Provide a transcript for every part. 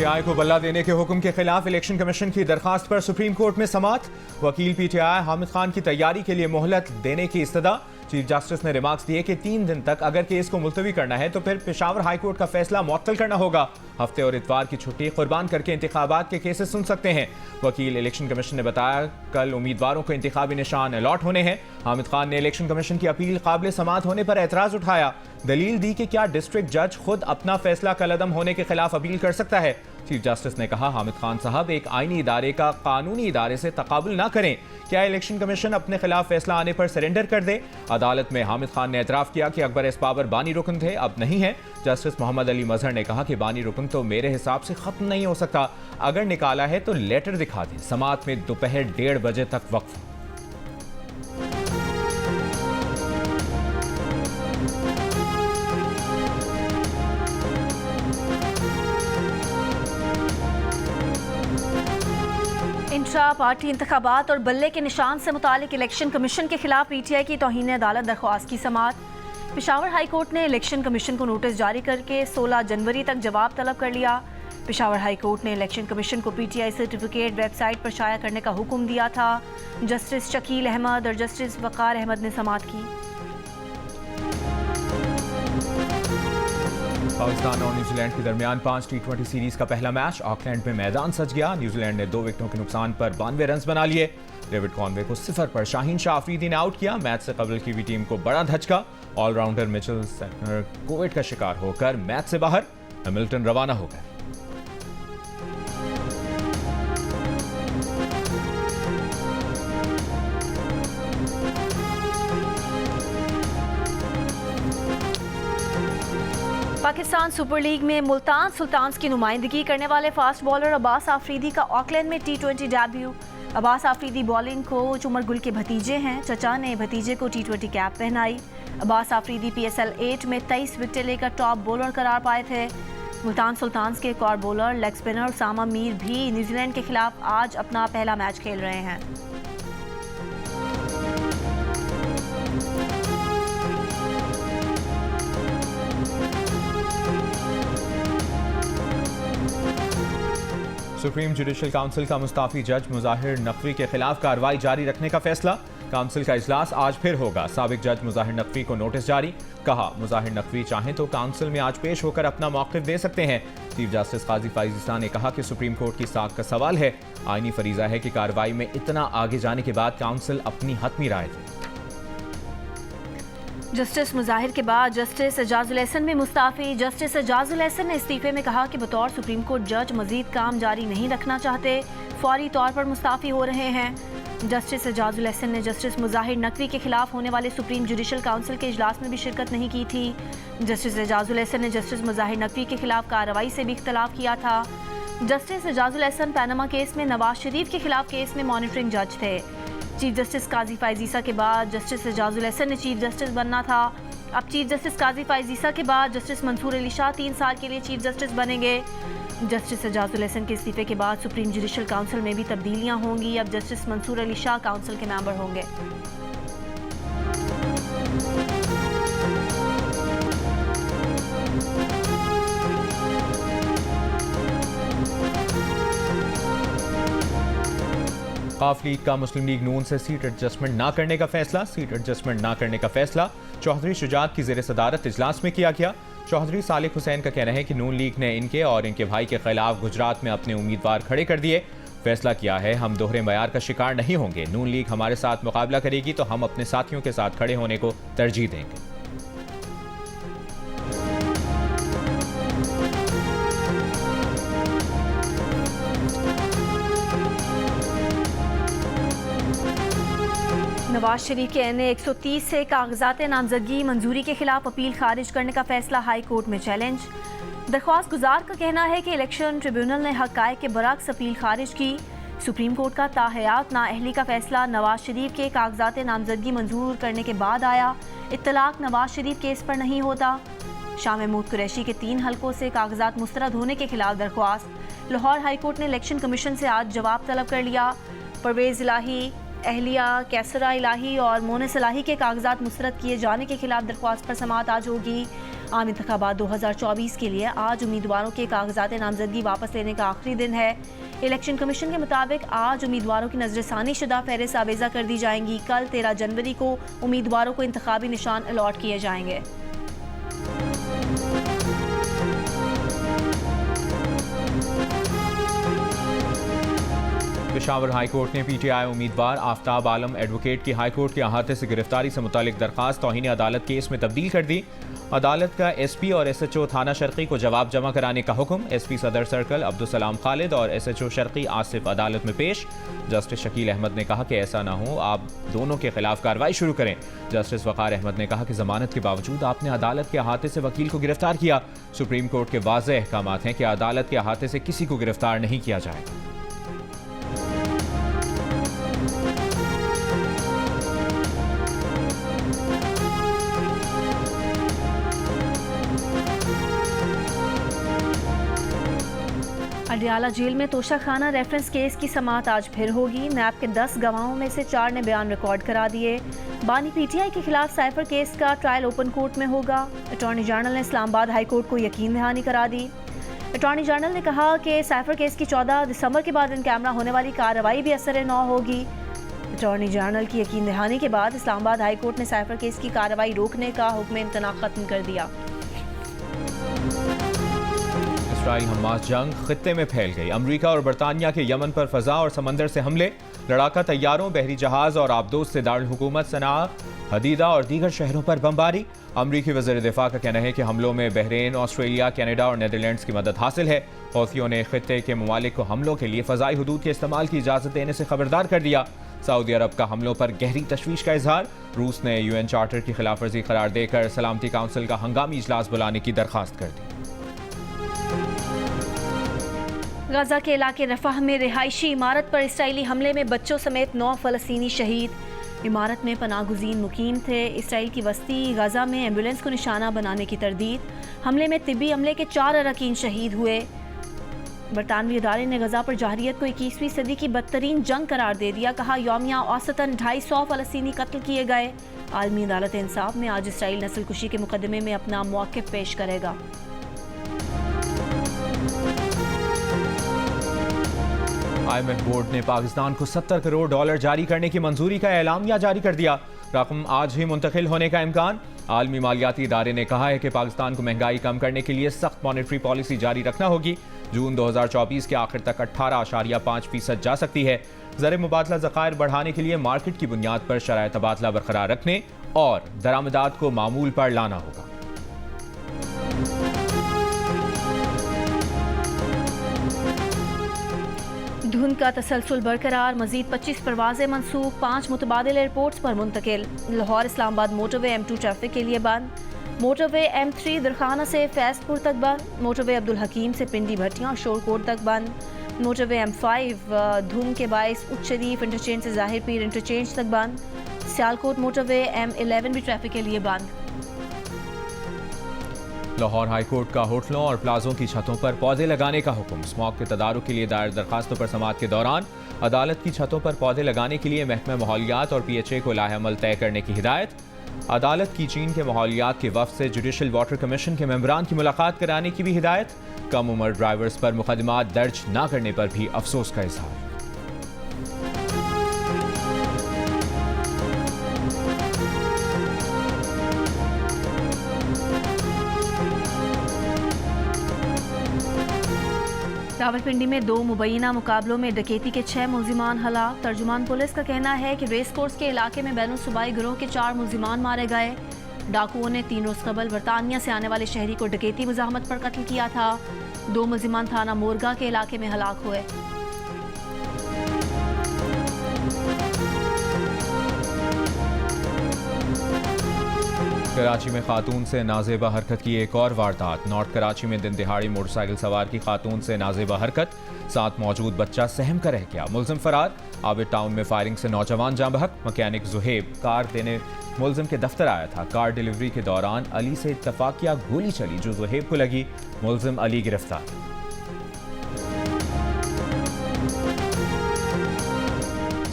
PTI को बल्ला देने के हुक्म के खिलाफ इलेक्शन कमीशन की दरखास्त पर सुप्रीम कोर्ट में समाअत। वकील पीटीआई हामिद खान की तैयारी के लिए मोहलत देने की इस्तदा। चीफ जस्टिस ने रिमार्क्स दिए कि 3 दिन तक अगर केस को मुलतवी करना है तो फिर पेशावर हाई कोर्ट का फैसला मुअत्तल करना होगा। हफ्ते और इतवार की छुट्टी कुर्बान करके इंतखाबात के केसेस सुन सकते हैं। वकील इलेक्शन कमीशन ने बताया कल उम्मीदवारों को इंतखाबी निशान अलॉट होने हैं। हामिद खान ने इलेक्शन कमीशन की अपील काबिल समाअत होने पर एतराज उठाया। दलील दी कि क्या डिस्ट्रिक्ट जज खुद अपना फैसला कलअदम होने के खिलाफ अपील कर सकता है। चीफ जस्टिस ने कहा हामिद खान साहब एक आईनी इदारे का कानूनी इदारे से तकाबुल ना करें। क्या इलेक्शन कमीशन अपने खिलाफ फैसला आने पर सरेंडर कर दे। अदालत में हामिद खान ने एतराफ किया कि अकबर एस बाबर बानी रुकन थे, अब नहीं है। जस्टिस मोहम्मद अली मजहर ने कहा कि बानी रुकन तो मेरे हिसाब से खत्म नहीं हो सकता, अगर निकाला है तो लेटर दिखा दें। समाअत में दोपहर 1:30 बजे तक वक्फ। इंट्रा पार्टी इंतखाबात और बल्ले के निशान से मुतालिक इलेक्शन कमीशन के खिलाफ पीटीआई की तौहीन अदालत दरख्वास्त की समाअत। पेशावर हाई कोर्ट ने इलेक्शन कमीशन को नोटिस जारी करके 16 जनवरी तक जवाब तलब कर लिया। पेशावर हाई कोर्ट ने इलेक्शन कमीशन को पीटीआई सर्टिफिकेट वेबसाइट पर शाया करने का हुक्म दिया था। जस्टिस शकील अहमद और जस्टिस वकार अहमद ने समाअत की। पाकिस्तान और न्यूजीलैंड के दरमियान 5 T20 सीरीज का पहला मैच ऑकलैंड में मैदान सज गया। न्यूजीलैंड ने 2 विकेटों के नुकसान पर 92 रन बना लिए। डेविड कॉनवे को 0 पर शाहीन शाह अफरीदी ने आउट किया। मैच से कबल की हुई टीम को बड़ा धचका। ऑलराउंडर मिचेल सेंटनर कोविड का शिकार होकर मैच से बाहर। हैमिल्टन रवाना हो गए। पाकिस्तान सुपर लीग में मुल्तान सुल्तान्स की नुमाइंदगी करने वाले फास्ट बॉलर अब्बास आफरीदी का ऑकलैंड में T20 debut. Abbas Afridi bowling coach Umar Gul के भतीजे हैं। चचा ने भतीजे को T20 कैप पहनाई। अब्बास आफरीदी PSL 8 में 23 विकेटें लेकर टॉप बॉलर करार पाए थे। मुल्तान सुल्तान्स के एक और bowler leg spinner Usama Mir भी न्यूजीलैंड के खिलाफ आज अपना पहला मैच खेल रहे हैं। सुप्रीम जुडिशल काउंसिल का मुस्ताफी जज मुजाहिर नकवी के खिलाफ कार्रवाई जारी रखने का फैसला। काउंसिल का इजलास आज फिर होगा। साबिक जज मुजाहिर नकवी को नोटिस जारी। कहा मुजाहिर नकवी चाहें तो काउंसिल में आज पेश होकर अपना मौक़िफ़ दे सकते हैं। चीफ जस्टिस काजी फाइज़ ईसा ने कहा कि सुप्रीम कोर्ट की साख का सवाल है। आईनी फरीजा है कि कार्रवाई में इतना आगे जाने के बाद काउंसिल अपनी हतमी राय दे। जस्टिस मुजाहिर के बाद जस्टिस एजाजुल एहसन में मुस्ताफ़ी। जस्टिस एजाजुल एहसन ने इस्तीफे में कहा कि बतौर सुप्रीम कोर्ट जज मजीद काम जारी नहीं रखना चाहते, फौरी तौर पर मुस्ताफ़ी हो रहे हैं। जस्टिस एजाजुल एहसन ने जस्टिस मुजाहिर नकवी के खिलाफ होने वाले सुप्रीम जुडिशल काउंसिल के इजलास में भी शिरकत नहीं की थी। जस्टिस एजाजुल एहसन ने जस्टिस मुजाहिर नकवी के खिलाफ कार्रवाई से भी इख्तलाफ किया था। Justice Ejazul Ehsan Panama case में नवाज शरीफ के खिलाफ केस में मॉनिटरिंग जज थे। चीफ जस्टिस काजी फाइज़ ईसा के बाद जस्टिस एजाजुल एहसन ने चीफ जस्टिस बनना था। अब चीफ जस्टिस काजी फाइज़ ईसा के बाद जस्टिस मंसूर अली शाह 3 साल के लिए चीफ जस्टिस बनेंगे। जस्टिस एजाजुल एहसन के इस्तीफे के बाद सुप्रीम जुडिशल काउंसिल में भी तब्दीलियां होंगी। अब जस्टिस मंसूर अली शाह काउंसिल के मेंबर होंगे। काफ लीग का मुस्लिम लीग नून से सीट एडजस्टमेंट ना करने का फैसला। सीट एडजस्टमेंट ना करने का फैसला चौधरी शुजात की ज़ेर सदारत इजलास में किया गया। चौधरी सालिक हुसैन का कहना है कि नून लीग ने इनके और इनके भाई के खिलाफ गुजरात में अपने उम्मीदवार खड़े कर दिए। फैसला किया है हम दोहरे मयार का शिकार नहीं होंगे। नून लीग हमारे साथ मुकाबला करेगी तो हम अपने साथियों के साथ खड़े होने को तरजीह देंगे। नवाज शरीफ के NA 130 से कागजात नामजदगी मंजूरी के खिलाफ अपील खारिज करने का फैसला हाई कोर्ट में चैलेंज। दरख्वास्त गुजार का कहना है कि इलेक्शन ट्रिब्यूनल ने हक़ाइक़ के बरअक्स अपील खारिज की। सुप्रीम कोर्ट का ताहयात नाअहली का फैसला नवाज शरीफ के कागजात नामजदगी मंजूर करने के बाद आया। इत्तलाक नवाज शरीफ केस पर नहीं होता। शाह महमूद कुरैशी के 3 हलकों से कागजात मुस्तरद होने के खिलाफ दरख्वास्त। लाहौर हाई कोर्ट ने इलेक्शन कमीशन से आज जवाब तलब कर लिया। परवेज़ इलाही, अहलिया, कैसरा इलाही और मोनस इलाही के कागजात मुस्तरद किए जाने के खिलाफ दरख्वास्त पर समाअत आज होगी। आम इंतखाबात 2024 के लिए आज उम्मीदवारों के कागजात नामजदगी वापस लेने का आखिरी दिन है। इलेक्शन कमीशन के मुताबिक आज उम्मीदवारों की नजरसानी शुदा फहरिस्त आवेजा कर दी जाएंगी। कल 13 जनवरी को उम्मीदवारों को इंतखाबी निशान अलॉट किए जाएंगे। पेशावर हाई कोर्ट ने पीटीआई उम्मीदवार आफ्ताब आलम एडवोकेट की हाई कोर्ट के अहाते से गिरफ्तारी से मुतालिक दरखास्त तौहीन अदालत केस में तब्दील कर दी। अदालत का एसपी और एसएचओ थाना शर्की को जवाब जमा कराने का हुक्म। एसपी सदर सर्कल अब्दुल सलाम खालिद और एसएचओ शर्की आसिफ अदालत में पेश। जस्टिस शकील अहमद ने कहा कि ऐसा ना हो, आप दोनों के खिलाफ कार्रवाई शुरू करें। जस्टिस वकार अहमद ने कहा कि जमानत के बावजूद आपने अदालत के अहाते से वकील को गिरफ्तार किया। सुप्रीम कोर्ट के वाज़ेह अहकामात हैं कि अदालत के अहाते से किसी को गिरफ्तार नहीं किया जाएगा। अडियाला जेल में तोशाखाना रेफरेंस केस की समाअत आज फिर होगी। नैब के 10 गवाहों में से 4 ने बयान रिकॉर्ड करा दिए। बानी पीटीआई के खिलाफ साइफर केस का ट्रायल ओपन कोर्ट में होगा। अटॉर्नी जनरल ने इस्लामाबाद हाई कोर्ट को यकीन दहानी करा दी। अटॉर्नी जनरल ने कहा कि साइफर केस की 14 दिसंबर के बाद इन कैमरा होने वाली कार्रवाई भी असर नौ होगी। अटॉर्नी जनरल की यकीन दहानी के बाद इस्लामाबाद हाई कोर्ट ने साइफर केस की कार्रवाई रोकने का हुक्म इम्तना खत्म कर दिया। इसराइल हमास जंग खित्ते में फैल गई। अमरीका और बरतानिया के यमन पर फजा और समंदर से हमले, लड़ाका तैयारों, बहरी जहाज और आबदोज से दारुल हुकूमत सना, हदीदा और दीगर शहरों पर बमबारी। अमरीकी वज़ीर दिफा का कहना है कि हमलों में बहरीन, ऑस्ट्रेलिया, कनाडा और नीदरलैंड्स की मदद हासिल है। हौथियों ने खित्ते के ममालिक को हमलों के लिए फ़ज़ाई हुदूद के इस्तेमाल की इजाज़त देने से खबरदार कर दिया। सऊदी अरब का हमलों पर गहरी तशवीश का इजहार। रूस ने यूएन चार्टर की खिलाफ वर्जी करार देकर सलामती काउंसिल का हंगामी इजलास बुलाने की दरख्वास्त कर दी। गाजा के इलाके रफाह में रिहायशी इमारत पर इसराइली हमले में बच्चों समेत 9 फ़लस्तीनी शहीद। इमारत में पनागुज़ीन मुकीम थे। इसराइल की बस्ती गाजा में एम्बुलेंस को निशाना बनाने की तरदीद। हमले में तिब्बी अमले के 4 अरकान शहीद हुए। बरतानवी अदारे ने गजा पर जाहिरियत को 21वीं सदी की बदतरीन जंग करार दे दिया। कहा यौमिया औसतन 250 फ़लस्तीनी कत्ल किए गए। आलमी अदालत इंसाफ में आज इसराइल नस्लकुशी के मुकदमे में अपना मौक़िफ़ पेश करेगा। IMF बोर्ड ने पाकिस्तान को $70 करोड़ जारी करने की मंजूरी का एलामिया जारी कर दिया। रकम आज ही मुंतकिल होने का इम्कान। आलमी मालियाती इदारे ने कहा है कि पाकिस्तान को महंगाई कम करने के लिए सख्त मॉनेटरी पॉलिसी जारी रखना होगी। जून 2024 के आखिर तक 18.5% जा सकती है। ज़र मुबादला ज़खायर बढ़ाने के लिए मार्केट की बुनियाद पर शराय तबादला बरकरार रखने और दरामदात को मामूल पर लाना होगा। धुंध का तसलसल बरकरार। मजीद 25 परवाजें मनसूख, 5 मुतबादिल एयरपोर्ट्स पर मुंतकिल। Lahore Islamabad motorway M2 traffic के लिए बंद। मोटरवे M3 दरखाना से फैजपुर तक बंद। मोटरवे अब्दुल हकीम से पिंडी भट्टियां और शोरकोट तक बंद। मोटरवे M5 धुंध के बायस उच्च शरीफ इंटरचेंज से जाहिर पीर इंटरचेंज तक बंद। सियालकोट मोटरवे M11 भी ट्रैफिक के लिए बंद। लाहौर हाई कोर्ट का होटलों और प्लाजों की छतों पर पौधे लगाने का हुक्म। स्मॉग के तदारुक के लिए दायर दरखास्तों पर समाअत के दौरान अदालत की छतों पर पौधे लगाने के लिए महकमा माहौलियात और PHA को लाहेअमल तय करने की हिदायत। अदालत की चीन के माहौलियात के वफ़द से जुडिशल वाटर कमीशन के मेंबरान की मुलाकात कराने की भी हिदायत। कम उम्र ड्राइवर्स पर मुकदमात दर्ज न करने पर भी अफसोस का इजहार। रावलपिंडी में 2 मुबैना मुकाबलों में डकैती के 6 मुल्जिमान हलाक। तर्जुमान पुलिस का कहना है कि रेस कोर्स के इलाके में बैनुल सूबाई गिरोह के 4 मुल्जिमान मारे गए। डाकुओं ने 3 रोज़ कबल बरतानिया से आने वाले शहरी को डकैती मुज़ाहमत पर कत्ल किया था। 2 मुल्जिमान थाना मोरगा के इलाके में हलाक हुए। कराची में खातून से नाजेबा हरकत की एक और वारदात। नॉर्थ कराची में दिन दिहाड़ी मोटरसाइकिल सवार की खातून से नाजेबा हरकत, साथ मौजूद बच्चा सहम कर रह गया। मुलजिम फरार। आबिद टाउन में फायरिंग से नौजवान जाँ बहक। मैकेनिक जुहेब कार देने मुलजिम के दफ्तर आया था। कार डिलीवरी के दौरान अली से इत्तफाकिया गोली चली जो जुहेब को लगी। मुलजिम अली गिरफ्तार।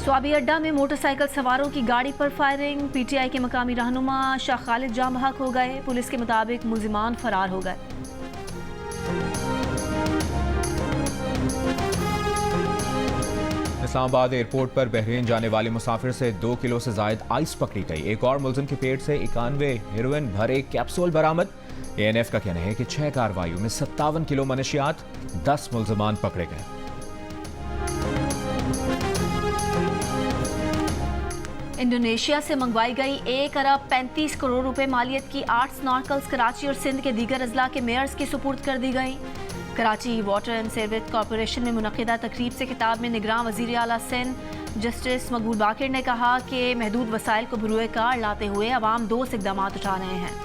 स्वाबी अड्डा में मोटरसाइकिल सवारों की गाड़ी पर फायरिंग, पीटीआई के मकामी रहनुमा शाह खालिद जाँ बहक हो गए। पुलिस के मुताबिक मुलजिमान फरार हो गए। इस्लामाबाद एयरपोर्ट पर बहरीन जाने वाले मुसाफिर से 2 किलो से जायद आइस पकड़ी गई। एक और मुलजिम के पेट से 91 हेरोइन भरे कैप्सूल बरामद। एएनएफ का कहना है कि 6 कार्रवाइयों में 57 किलो मनशियात, 10 मुलजिमान पकड़े गए। इंडोनेशिया से मंगवाई गई 1 अरब 35 करोड़ रुपए मालियत की 8 स्नॉर्कल्स कराची और सिंध के दीगर अजला के मेयर्स के सुपुर्द कर दी गई। Karachi water and sewerage corporation में मुनक़िदा तकरीब से खिताब में निगरान वज़ीर आला सिंध जस्टिस मकबूल बाकिर ने कहा कि महदूद वसाइल को बरूए कार लाते हुए अवाम 2 इक़दाम उठा रहे हैं।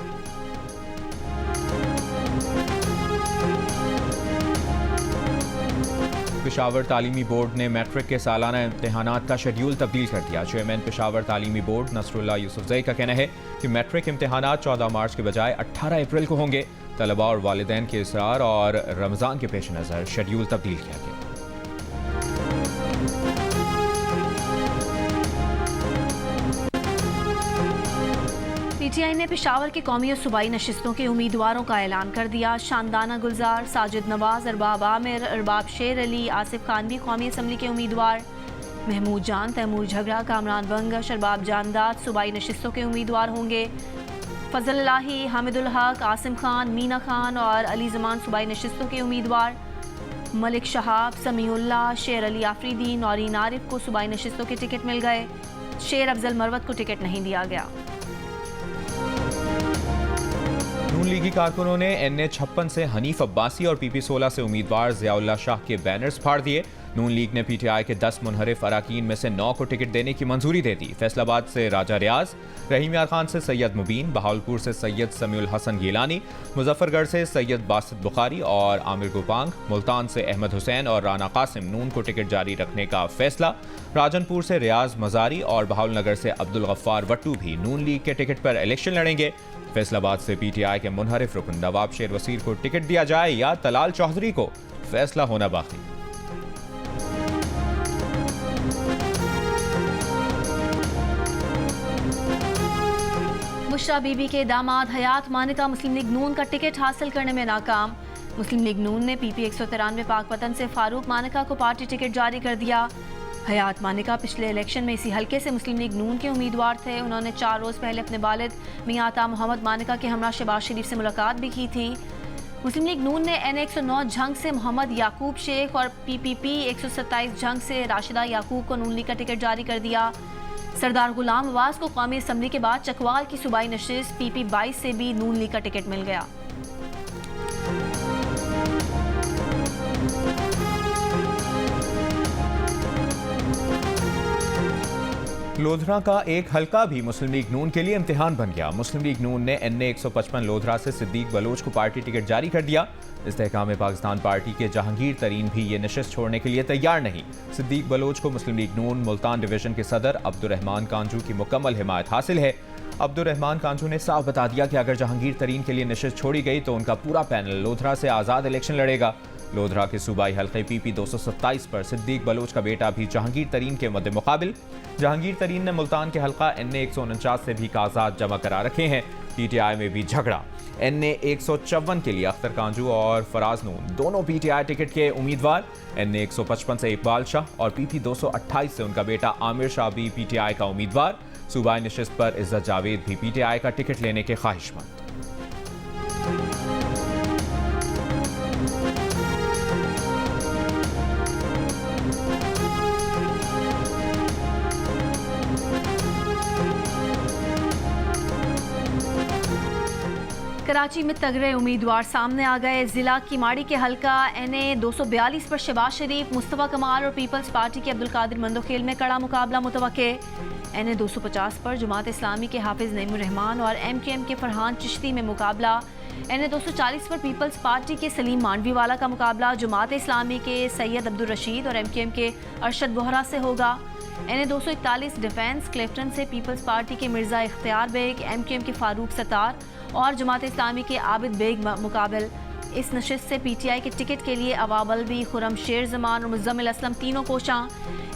पेशावर तालीमी बोर्ड ने मैट्रिक के सालाना इम्तहानात का शेड्यूल तब्दील कर दिया। चेयरमैन पेशावर तालीमी बोर्ड नसरुल्लाह यूसुफजई का कहना है कि मैट्रिक इम्तहानात 14 मार्च के बजाय 18 अप्रैल को होंगे। तलबा और वालिदैन के इसरार और रमज़ान के पेश नज़र शेड्यूल तब्दील किया गया। पीटीआई ने पेशावर के कौमी और सूबाई नशिस्तों के उम्मीदवारों का ऐलान कर दिया। शानदाना गुलजार, साजिद नवाज, अरबाब आमिर, अरबाब शेर अली, आसिफ खान भी कौमी असम्बली के उम्मीदवार। महमूद जान, तैमूर झगड़ा, कामरान बंगश, अरबाब जानदाद सूबाई नशिस्तों के उम्मीदवार होंगे। फजल लाही, हामिदुल हक, आसिम खान, मीना खान और अली जमान सूबाई नशिस्तों के उम्मीदवार। मलिक शहाब, समीउल्लाह, शेर अली आफरीदी, नौरीन आरिफ को सूबाई नशिस्तों के टिकट मिल गए। शेर अफजल मरवत को टिकट नहीं दिया गया। नून लीगी कारकुनों ने NA-56 से हनीफ अब्बासी और PP-16 से उम्मीदवार ज़ियाउल्लाह शाह के बैनर्स फाड़ दिए। नून लीग ने पीटीआई के 10 मुनहरिफ अराकीन में से 9 को टिकट देने की मंजूरी दे दी। फैसलाबाद से राजा रियाज, रहीम यार खान से सैयद मुबीन, बहावलपुर से सैयद समीउल हसन गिलानी, मुजफ्फरगढ़ से सैयद बासित बुखारी और आमिर गुपांग, मुल्तान से अहमद हुसैन और राना कासिम नून को टिकट जारी रखने का फैसला। राजनपुर से रियाज मजारी और बहावलनगर से अब्दुल गफ्फार वट्टू भी नून लीग के टिकट पर इलेक्शन लड़ेंगे। फैसलाबाद से पीटीआई के मुनहरिफ रुकन नवाब शेर वसीर को टिकट दिया जाए या तलाल चौधरी को, फैसला होना बाकी। मुशरा बीबी के दामाद हयात मानिका मुस्लिम लीग नून का टिकट हासिल करने में नाकाम। मुस्लिम लीग नून ने PP 193 पाकपतन से फारूक मानिका को पार्टी टिकट जारी कर दिया। हयात मानिका पिछले इलेक्शन में इसी हलके से मुस्लिम लीग नून के उम्मीदवार थे। उन्होंने 4 रोज़ पहले अपने वालिद मियां अता मोहम्मद मानिका के हमरा शहबाज शरीफ से मुलाकात भी की थी। मुस्लिम लीग नून ने NA-109 झंग से मोहम्मद याकूब शेख और PPP 127 झंग से राशिदा याकूब को नून लीग का टिकट जारी कर दिया। सरदार गुलाम अब्बास को कौमी असम्बली के बाद चकवाल की सूबाई नशिस्त PP 22 से भी नून लीग का टिकट मिल गया। लोधरा का एक हलका भी मुस्लिम लीग नून के लिए इम्तिहान बन गया। मुस्लिम लीग नून ने NA-155 लोधरा से सिद्दीक बलोच को पार्टी टिकट जारी कर दिया। इस्तेहकाम पाकिस्तान पार्टी के जहांगीर तरीन भी ये नशिस्त छोड़ने के लिए तैयार नहीं। सिद्दीक बलोच को मुस्लिम लीग नून मुल्तान डिवीजन के सदर अब्दुर्रहमान कांजू की मुकम्मल हिमायत हासिल है। अब्दुर्रहमान कांजू ने साफ बता दिया कि अगर जहांगीर तरीन के लिए नशिस्त छोड़ी गई तो उनका पूरा पैनल लोधरा से आज़ाद इलेक्शन लड़ेगा। लोधरा के सूबाई हल्के PP 227 पर सिद्दीक बलोच का बेटा भी जहांगीर तरीन के मद्दे मुकाबिल। जहांगीर तरीन ने मुल्तान के हल्का NA-149 से भी कागजात जमा करा रखे हैं। PTI में भी झगड़ा। NA-154 के लिए अख्तर कांजू और फराज नून दोनों PTI टिकट के उम्मीदवार। NA-155 से इकबाल शाह और PP 228 से उनका बेटा आमिर शाह भी PTI का उम्मीदवार। सूबाई नशिस्त पर इज्जत जावेद भी PTI का टिकट लेने के ख्वाहिशमंद। कराची में तगड़े उम्मीदवार सामने आ गए। जिला किमाड़ी के हल्का NA-242 पर शहबाज शरीफ, मुस्तफ़ा कमाल और पीपल्स पार्टी के अब्दुल कादिर मंदोखेल में कड़ा मुकाबला मुतवक्के। NA-250 पर जमात इस्लामी के हाफिज नईमुर रहमान और MKM के फरहान चिश्ती में मुकाबला। NA-240 पर पीपल्स पार्टी के सलीम मांडवी वाला का मुकाबला जमात इस्लामी के सैयद अब्दुल रशीद और MKM के अरशद बोहरा से होगा। NA-241 डिफेंस क्लिफ्टन से पीपल्स पार्टी के मिर्जा इख्तियार बेग, MKM के फारूक सत्तार और जमात इस्लामी के आबिद बेग मुकाबल। इस नशिस्त से PTI के टिकट के लिए अवाब अलवी, खुर्रम शेर जमान और मुजम्मिल असलम तीनों कोशां।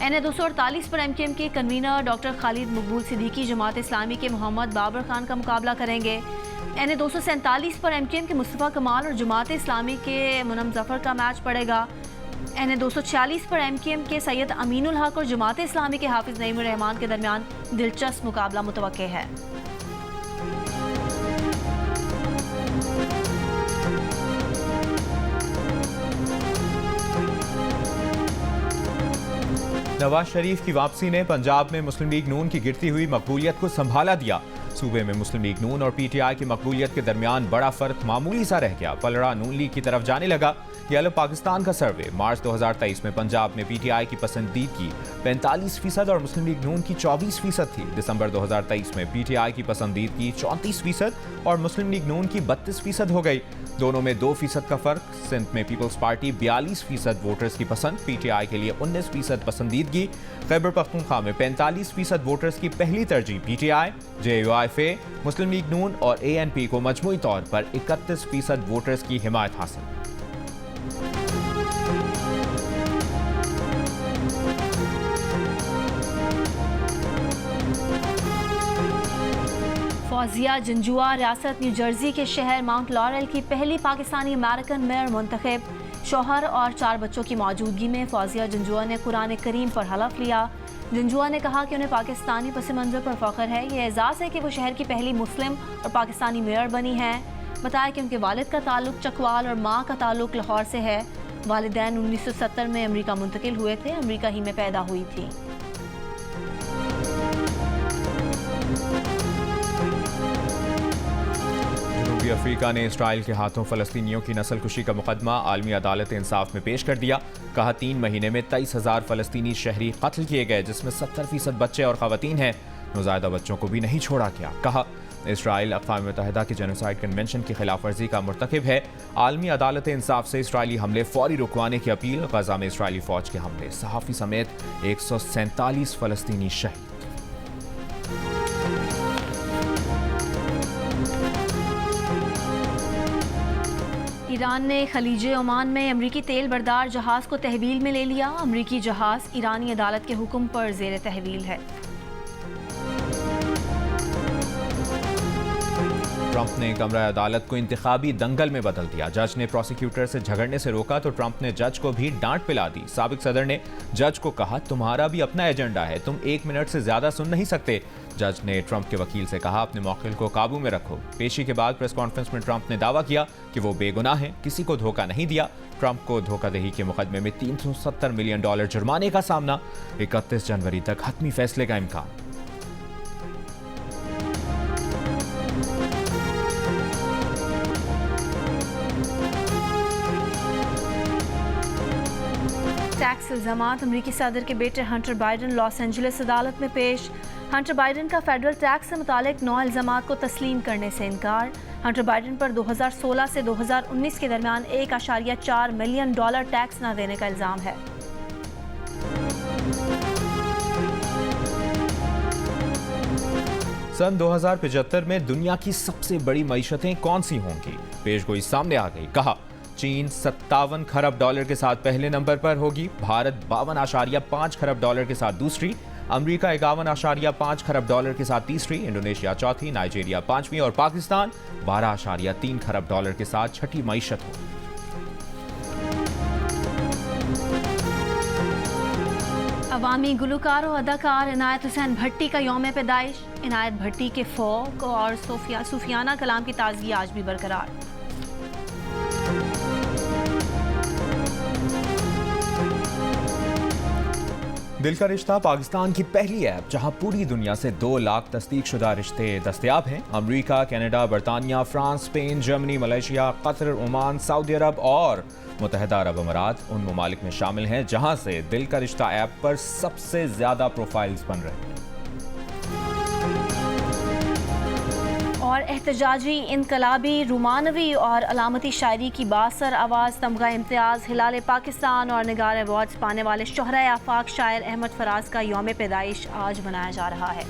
NA 248 पर MKM के कन्वीनर डॉक्टर खालिद मकबूल सिद्दीकी जमात इस्लामी के मोहम्मद बाबर खान का मुकाबला करेंगे। NA 247 पर MKM के मुस्तफ़ा कमाल और जमात इस्लामी के मुनम जफ़र का मैच पड़ेगा। NA 246 पर MKM के सैयद अमीनुल हक और जमात इस्लामी के हाफिज नईमुर रहमान के दरमियान दिलचस्प मुकाबला मुतवक्के है। नवाज शरीफ की वापसी ने पंजाब में मुस्लिम लीग नून की गिरती हुई मकबूलियत को संभाला दिया। सूबे में मुस्लिम लीग नून और PTI की मकबूलियत के दरमियान बड़ा फर्क मामूली सा रह गया। पलड़ा नून लीग की तरफ जाने लगा। येलो पाकिस्तान का सर्वे मार्च 2023 में पंजाब में PTI की पसंदीदगी 45% और मुस्लिम लीग नून की 24% थी। दिसंबर 2023 में PTI की पसंदीदगी 34% और मुस्लिम लीग नून की 32% हो गई। दोनों में 2% का फर्क। सिंध में पीपल्स पार्टी 42% वोटर्स की पसंद, PTI के लिए 19% पसंदीदगी। खैबर पख्तूनख्वा में 45% वोटर्स की पहली तरजीह PTI, JUIF, मुस्लिम लीग नून और ANP को मजमूई तौर पर 31% वोटर्स की हिमायत हासिल। फौजिया जंजुआ रियासत न्यू जर्सी के शहर माउंट लॉरेल की पहली पाकिस्तानी अमेरिकन मेयर मुंतखब। शौहर और 4 बच्चों की मौजूदगी में फौजिया जंजुआ ने कुरान करीम पर हलफ लिया। जंजुआ ने कहा कि उन्हें पाकिस्तानी पस मंज़र पर फ़ख्र है। ये एजाज़ है कि वो शहर की पहली मुस्लिम और पाकिस्तानी मेयर बनी हैं। बताया कि उनके वालिद का ताल्लुक चकवाल और माँ का ताल्लुक लाहौर से है। वालिदैन 1970 में अमेरिका मुंतकिल हुए थे। अमेरिका ही में पैदा हुई थी। जनूबी अफ्रीका ने इसराइल के हाथों फ़लस्तीनियों की नस्लकुशी का मुकदमा आलमी अदालत इंसाफ में पेश कर दिया। कहा 3 महीने में 23,000 फ़लस्तीनी शहरी कत्ल किए गए, जिसमें 70% बच्चे और ख़वातीन हैं। नौज़ायदा बच्चों को भी नहीं छोड़ा गया। कहा इसराइल अक़वाम मुत्तहिदा के जेनोसाइड कन्वेंशन की खिलाफ वर्जी का मुर्तकिब है। आलमी अदालत इंसाफ से इसराइली हमले फौरी रुकवाने की अपील। गजा में इसराइली फ़ौज के हमले, सहाफ़ी समेत 147 फ़लस्तीनी शहीद। ईरान ने खलीज ओमान में अमरीकी तेल बरदार जहाज़ को तहवील में ले लिया। अमरीकी जहाज़ ईरानी अदालत के हुक्म पर ज़ेर तहवील है। ट्रंप ने कमरा अदालत को इंतखाबी दंगल में बदल दिया। जज ने प्रोसिक्यूटर से झगड़ने से रोका तो ट्रंप ने जज को भी डांट पिला दी। साबिक सदर ने जज को कहा, तुम्हारा भी अपना एजेंडा है, तुम 1 मिनट से ज्यादा सुन नहीं सकते। जज ने ट्रंप के वकील से कहा, अपने मौक़िल को काबू में रखो। पेशी के बाद प्रेस कॉन्फ्रेंस में ट्रंप ने दावा किया कि वो बेगुनाह हैं, किसी को धोखा नहीं दिया। ट्रंप को धोखाधड़ी के मुकदमे में $370 मिलियन जुर्माने का सामना। 31 जनवरी तक हतमी फैसले का इम्कान। टैक्स इल्जामात अमरीकी सदर के बेटे हंटर बाइडन लॉस एंजलिस अदालत में पेश। हंटर बाइडन का फेडरल टैक्स से मुतालिक 9 इल्जामात को तस्लीम करने से इनकार। हंटर बाइडन पर 2016 से 2019 के दरमियान $1.4 मिलियन टैक्स न देने का इल्जाम है। सन 2075 में दुनिया की सबसे बड़ी मईशतें कौन सी होंगी? पेशगोई सामने आ गई। कहा चीन $57 खरब के साथ पहले नंबर पर होगी, भारत $52.5 खरब के साथ दूसरी, अमेरिका $51.5 खरब के साथ तीसरी, इंडोनेशिया चौथी, नाइजीरिया 5वीं और पाकिस्तान $12.3 खरब के साथ छठी मईशत होगी। अवामी गुलकार और अदाकार इनायत हुसैन भट्टी का यौम पैदाइश। इनायत भट्टी के फोक और सूफियाना कलाम की ताजगी आज भी बरकरार। दिल का रिश्ता पाकिस्तान की पहली ऐप जहां पूरी दुनिया से 2 लाख तस्दीकशुदा रिश्ते दस्तयाब हैं। अमेरिका, कनाडा, बरतानिया, France, Spain, Germany, Malaysia, Qatar, Oman, Saudi अरब और मुत्तहिदा अरब अमारात उन ममालिक में शामिल हैं जहां से दिल का रिश्ता ऐप पर सबसे ज्यादा प्रोफाइल्स बन रहे हैं। और एहतजाजी, इनकलाबी, रुमानवी और अलामती शायरी की बासर आवाज़, तमगा इम्तियाज़, हिलाल पाकिस्तान और निगार अवार्ड्स पाने वाले शोहरा आफाक शायर अहमद फराज का यौम पैदाइश आज मनाया जा रहा है।